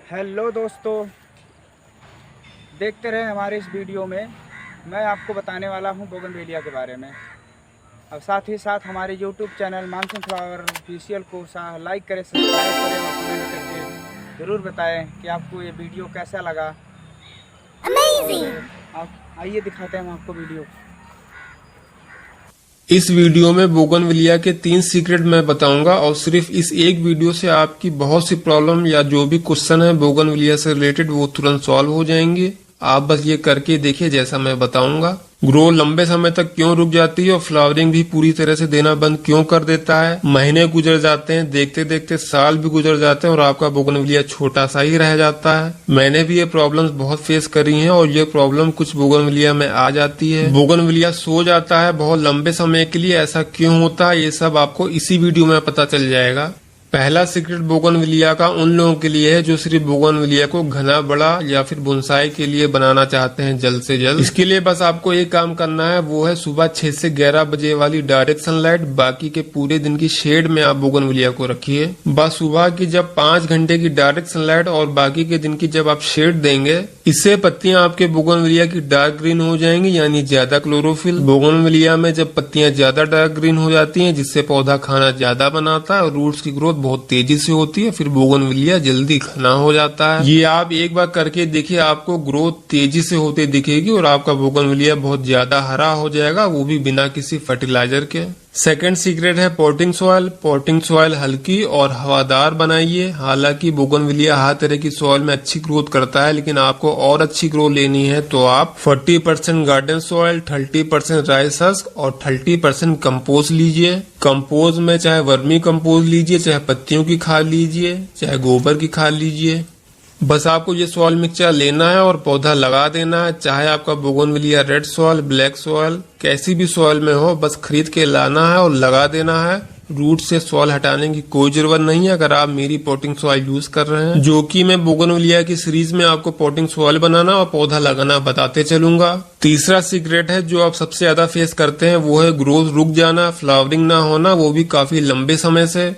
Hello दोस्तों, देखते रहे हमारे इस वीडियो में। मैं आपको बताने वाला हूं बोगनवेलिया के बारे में। अब साथ ही साथ हमारे YouTube channel monsoon flower official को लाइक करें, सब्सक्राइब करें और कमेंट करके ज़रूर बताएं कि आपको ये वीडियो कैसा लगा। अमेजिंग। आप आइए दिखाते हैं हम आपको वीडियो। इस वीडियो में बोगनविलिया के 3 सीक्रेट मैं बताऊंगा और सिर्फ इस एक वीडियो से आपकी बहुत सी प्रॉब्लम या जो भी क्वेश्चन है बोगनविलिया से रिलेटेड वो तुरंत सॉल्व हो जाएंगे। आप बस ये करके देखिए जैसा मैं बताऊंगा। ग्रो लंबे समय तक क्यों रुक जाती है और फ्लावरिंग भी पूरी तरह से देना बंद क्यों कर देता है। महीने गुजर जाते हैं, देखते देखते साल भी गुजर जाते हैं और आपका बोगनविलिया छोटा सा ही रह जाता है। मैंने भी ये प्रॉब्लम्स बहुत फेस करी हैं और ये प्रॉब्लम कुछ बोगनविलिया में आ जाती है। बोगनविलिया सो जाता है बहुत लंबे समय के लिए, ऐसा क्यों होता है ये सब आपको इसी वीडियो में पता चल जाएगा। पहला सीक्रेट बोगनविलिया का उन लोगों के लिए है जो सिर्फ बोगनविलिया को घना बड़ा या फिर बोनसाई के लिए बनाना चाहते हैं जल्द से जल्द। इसके लिए बस आपको एक काम करना है, वो है सुबह 6 से 11 बजे वाली डायरेक्ट सनलाइट। बाकी के पूरे दिन की शेड में आप बोगनविलिया को रखिए। बस सुबह की जब 5 घंटे की डायरेक्ट सनलाइट और बाकी के दिन की जब आप शेड देंगे, इससे पत्तियां आपके बोगनविलिया की डार्क ग्रीन हो जाएंगी, यानी ज्यादा क्लोरोफिल। बोगनविलिया में जब पत्तियां ज्यादा डार्क ग्रीन हो जाती हैं, जिससे पौधा खाना ज्यादा बनाता है और रूट्स की ग्रोथ बहुत तेजी से होती है, फिर बोगनविलिया जल्दी घना हो जाता है। ये आप एक बार करके देखिए, आपको ग्रोथ तेजी से होते दिखेगी और आपका बोगनविलिया बहुत ज्यादा हरा हो जाएगा, वो भी बिना किसी फर्टिलाइजर के। सेकंड सीक्रेट है पॉटिंग सॉइल। पॉटिंग सॉइल हल्की और हवादार बनाइए। हालांकि बोगनविलिया हर तरह की सॉइल में अच्छी ग्रोथ करता है, लेकिन आपको और अच्छी ग्रोथ लेनी है तो आप 40% गार्डन सॉइल, 30% राइस हस्क और 30% कंपोस्ट लीजिए। कंपोस्ट में चाहे वर्मी कंपोस्ट लीजिए, चाहे पत्तियों की खाद लीजिए, चाहे गोबर की खाद लीजिए। बस आपको ये सॉइल मिक्सचर लेना है और पौधा लगा देना है। चाहे आपका bougainvillea red soil, black soil, कैसी भी सॉइल में हो, बस खरीद के लाना है और लगा देना है। रूट से सॉइल हटाने की कोई जरूरत नहीं है अगर आप मेरी पॉटिंग सॉइल यूज कर रहे हैं, जो कि मैं बोगनविलिया की सीरीज में आपको पॉटिंग सॉइल बनाना और पौधा लगाना बताते चलूंगा। तीसरा सीक्रेट है जो आप सबसे ज्यादा फेस करते हैं, वो है ग्रोथ रुक जाना, फ्लावरिंग ना होना, वो भी काफी लंबे समय से।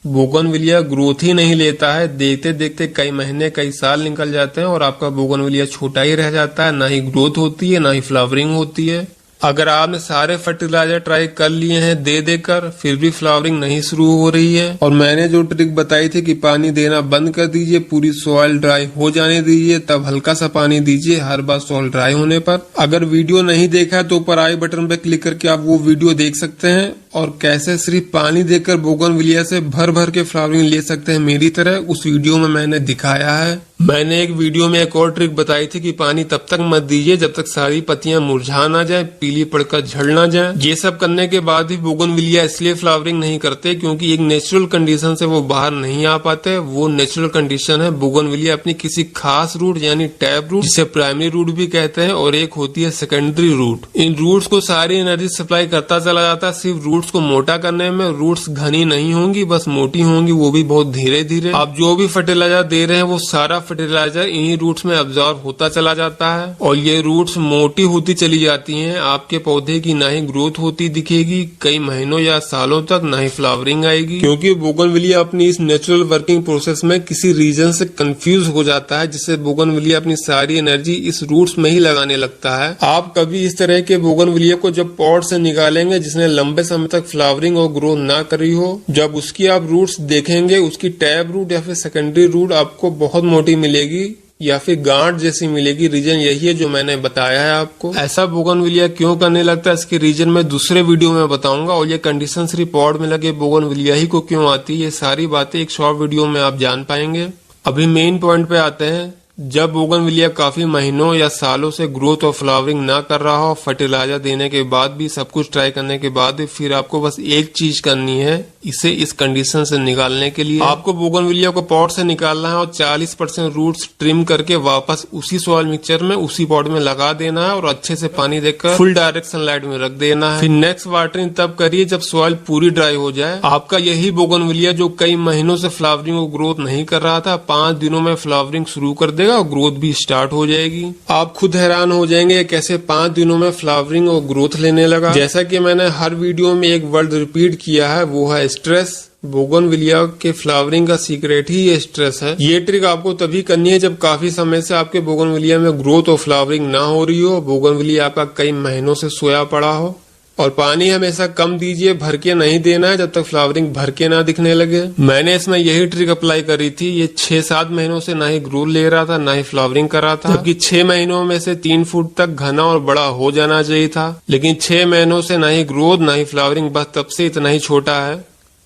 बोगनविलिया ग्रोथ ही नहीं लेता है, देखते देखते कई महीने कई साल निकल जाते हैं और आपका बोगनविलिया छोटा ही रह जाता है, ना ही ग्रोथ होती है ना ही फ्लावरिंग होती है। अगर आपने सारे फर्टिलाइजर ट्राई कर लिए हैं दे देकर, फिर भी फ्लावरिंग नहीं शुरू हो रही है, और मैंने जो ट्रिक बताई थी कि पानी देना बंद कर दीजिए, पूरी सॉइल ड्राई हो जाने दीजिए, तब हल्का सा पानी दीजिए हर बार सॉइल ड्राई होने पर। अगर वीडियो नहीं देखा है तो ऊपर आई बटन पर क्लिक करके आप वो वीडियो देख सकते हैं, और कैसे सिर्फ पानी देकर बोगनविलिया से भर भर के फ्लावरिंग ले सकते हैं मेरी तरह, उस वीडियो में मैंने दिखाया है। मैंने एक वीडियो में एक और ट्रिक बताई थी कि पानी तब तक मत दीजिए जब तक सारी पत्तियां मुरझा ना जाए, पीली पड़कर झड़ ना जाए। ये सब करने के बाद भी बोगनविलिया इसलिए फ्लावरिंग नहीं करते क्योंकि एक नेचुरल कंडीशन से वो बाहर नहीं आ पाते। वो नेचुरल कंडीशन है बोगनविलिया अपनी किसी खास रूट यानी टैप रूट, जिसे प्राइमरी रूट भी कहते हैं, और एक होती है सेकेंडरी रूट। इन रूट्स को सारी एनर्जी सप्लाई करता चला जाता है सिर्फ रूट्स को मोटा करने में। रूट्स घनी नहीं होंगी, बस मोटी होंगी, वो भी बहुत धीरे धीरे। आप जो भी फर्टिलाइजर दे रहे हैं वो सारा फर्टिलाइजर इन्हीं रूट्स में अब्जॉर्ब होता चला जाता है और ये रूट्स मोटी होती चली जाती हैं। आपके पौधे की ना ही ग्रोथ होती दिखेगी कई महीनों या सालों तक, ना ही फ्लावरिंग आएगी, क्योंकि बोगनविलिया अपनी इस नेचुरल वर्किंग प्रोसेस में किसी रीजन से कंफ्यूज हो जाता है, जिससे बोगनविलिया अपनी सारी एनर्जी इस रूट्स में ही लगाने लगता है। आप कभी इस तरह के बोगनविलिया को जब पॉट से निकालेंगे जिसने लंबे समय तक फ्लावरिंग और ग्रोथ ना करी हो, जब उसकी आप रूट्स देखेंगे, उसकी टैप रूट या फिर सेकेंडरी रूट आपको बहुत मोटी मिलेगी या फिर गांठ जैसी मिलेगी। रीजन यही है जो मैंने बताया है आपको। ऐसा बोगनविलिया क्यों करने लगता है इसके रीजन में दूसरे वीडियो में बताऊंगा, और ये कंडीशन सिर्फ पॉट में लगे बोगनविलिया ही को क्यों आती है, ये सारी बातें एक शॉर्ट वीडियो में आप जान पाएंगे। अभी मेन पॉइंट पे आते हैं। जब बोगनविलिया काफी महीनों या सालों से ग्रोथ और फ्लावरिंग ना कर रहा हो, फर्टिलाइजर देने के बाद भी, सब कुछ ट्राई करने के बाद भी, फिर आपको बस एक चीज करनी है, इसे इस कंडीशन से निकालने के लिए आपको बोगनविलिया को पॉट से निकालना है और 40% रूट्स ट्रिम करके वापस उसी सॉइल मिक्सचर में उसी पॉट में लगा देना है और अच्छे से पानी देकर फुल डायरेक्ट सनलाइट में रख देना है। फिर नेक्स्ट वाटरिंग तब करिए जब सॉइल पूरी ड्राई हो जाए। आपका यही बोगनविलिया जो कई महीनों से फ्लावरिंग और ग्रोथ नहीं कर रहा था, 5 दिनों में फ्लावरिंग शुरू कर देगा और ग्रोथ भी स्टार्ट हो जाएगी। आप खुद हैरान हो जाएंगे कैसे 5 दिनों में फ्लावरिंग और ग्रोथ लेने लगा। जैसा कि मैंने हर वीडियो में एक वर्ड रिपीट किया है, वो है स्ट्रेस। बोगनविलिया के फ्लावरिंग का सीक्रेट ही ये स्ट्रेस है। ये ट्रिक आपको तभी करनी है जब काफी समय से आपके बोगनविलिया में ग्रोथ और फ्लावरिंग ना हो रही हो, बोगनविलिया आपका कई महीनों से सोया पड़ा हो। और पानी हमेशा कम दीजिए, भर के नहीं देना है जब तक फ्लावरिंग भर के ना दिखने लगे। मैंने इसमें यही ट्रिक अप्लाई करी थी। ये 6-7 महीनों से ना ही ग्रोथ ले रहा था, ना ही फ्लावरिंग कर रहा था, जबकि 6 महीनों में से 3 फुट तक घना और बड़ा हो जाना चाहिए था। लेकिन 6 महीनों से ना ही ग्रोथ ना ही फ्लावरिंग, बस तब से इतना ही छोटा है।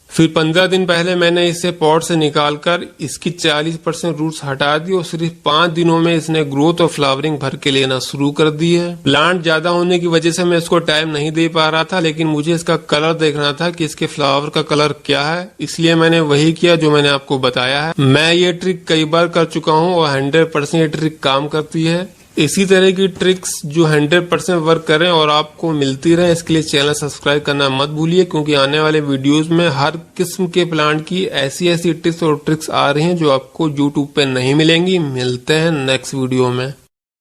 फिर 15 दिन पहले मैंने इसे पॉट से निकालकर इसकी 40% रूट्स हटा दी और सिर्फ 5 दिनों में इसने ग्रोथ और फ्लावरिंग भर के लेना शुरू कर दी है। प्लांट ज्यादा होने की वजह से मैं इसको टाइम नहीं दे पा रहा था, लेकिन मुझे इसका कलर देखना था कि इसके फ्लावर का कलर क्या है, इसलिए मैंने वही किया जो मैंने आपको बताया है। मैं ये ट्रिक कई बार कर चुका हूँ और 100% ये ट्रिक काम करती है। इसी तरह की ट्रिक्स जो 100% वर्क करें और आपको मिलती रहे, इसके लिए चैनल सब्सक्राइब करना मत भूलिए, क्योंकि आने वाले वीडियोस में हर किस्म के प्लांट की ऐसी टिप्स और ट्रिक्स आ रही हैं जो आपको YouTube पे नहीं मिलेंगी। मिलते हैं नेक्स्ट वीडियो में।